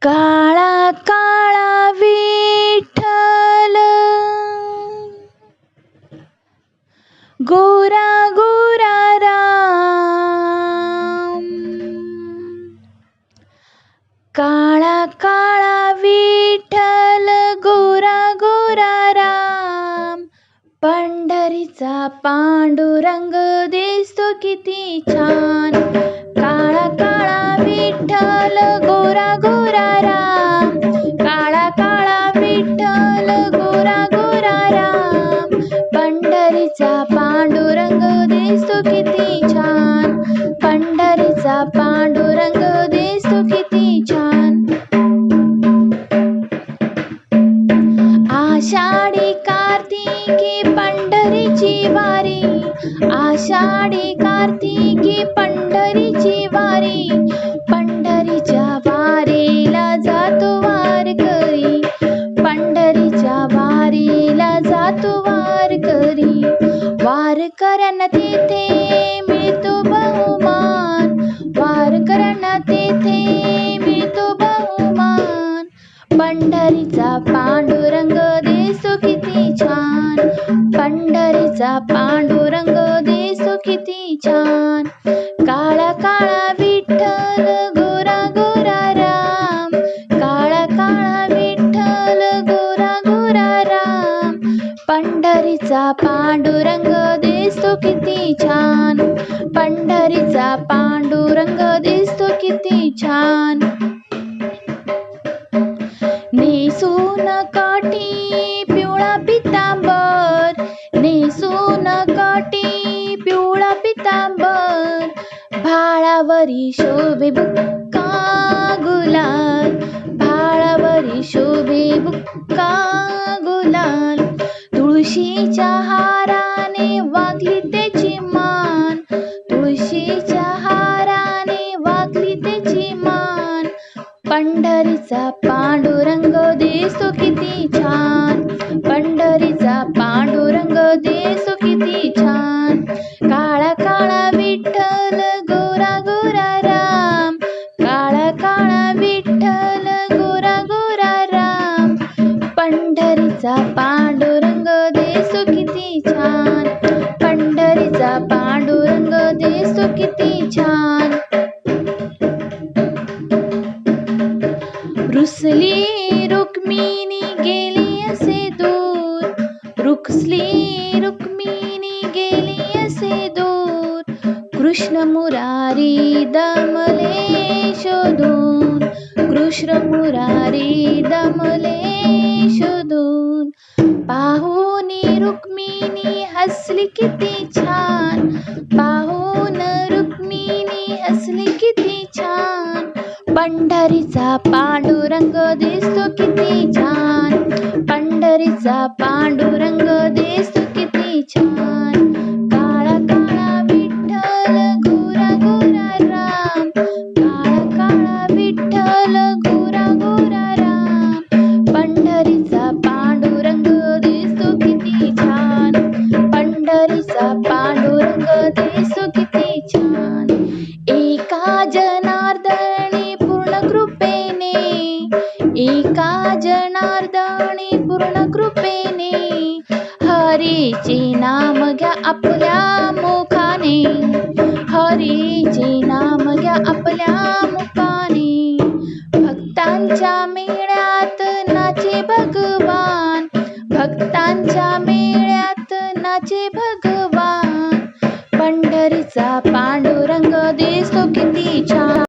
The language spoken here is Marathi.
काळा काळा विठ्ठल गोरा गोरा राम, काळा काळा विठ्ठल गोरा गोरा राम, पंढरीचा पांडुरंग दिसतो किती छान. काळा काळा विठ्ठल गोरा गोरा राम, काळा काळा विठ्ठल गोरा गोरा राम, पंढरीचा पांडुरंग दिसतो किती छान, पंढरीचा पांडुरंग दिसतो किती छान. आषाढी कार्तिकी पंढरीची वारी, आषाढी कार्तिकी पंढरीची वारी, पंढरीच्या वारीला जातो वारकरी, पंढरीच्या वारीला जातो वारकरी. वारकऱ्यांना तेथे मिळतो बहुमान, वारकऱ्यांना तेथे मिळतो बहुमान, पंढरीचा पांडुरंग दिसतो किती छान, पंढरीचा पांडुरंग दिसतो किती छान. काळा काळा विठ्ठल गोरा गोरा राम, काळा काळा विठ्ठल गोरा गोरा राम, पंढरीचा पांडुरंग दिसतो किती छान, पंढरीचा पांडुरंग दिसतो किती छान. नेसून काठी पिवळा पितांबर, नेसून काठी पिवळा पितांबर, भाळावरी शोभे बुक्का गुलाल, भाळावरी शोभे बुक्का गुलाल, तुळशीच्या हाराने वागली त्याची मान, तुळशीच्या हाराने वागली त्याची मान, पंढरीचा पांडुरंग दिसतो किती छान, पंढरीचा पांडुरंग दिसतो किती छान. काळा काळा विठ्ठल गोरा गोरा राम, काळा काळा विठ्ठल गोरा गोरा राम, पंढरीचा पांडुरंग दिसतो किती छान, पंढरीचा पांडुरंग दिसतो किती छान. रुसली रुक्मिणी गेली असे दूर, रुसली रुक्मिणी गेली असे दूर, कृष्ण मुरारी दमले शोधून, कृष्ण मुरारी दमले शोधून, पाहून रुक्मिणी हसली किती छान, पाहून रुक्मिणी हसली किती छान, पंढरीचा पांडुरंग दिसतो किती छान, पंढरीचा पांडुरंग दिसतो किती छान. काळा काळा विठ्ठल गोरा गोरा राम, काळा काळा विठ्ठल गोरा गोरा राम, पंढरीचा पांडुरंग दिसतो किती छान, पंढरीचा पांडुरंग दिसतो किती छान. एका जनार्दनी पूर्ण कृपेने, एका जनार्दनी पूर्ण कृपेने, हरीचे नाम घ्या आपल्या मुखाने, हरीचे नाम घ्या आपल्या मुखाने, भक्तांच्या मेळ्यात नाचे भगवान, भक्तांच्या मेळ्यात नाचे भगवान, पंढरीचा पांडुरंग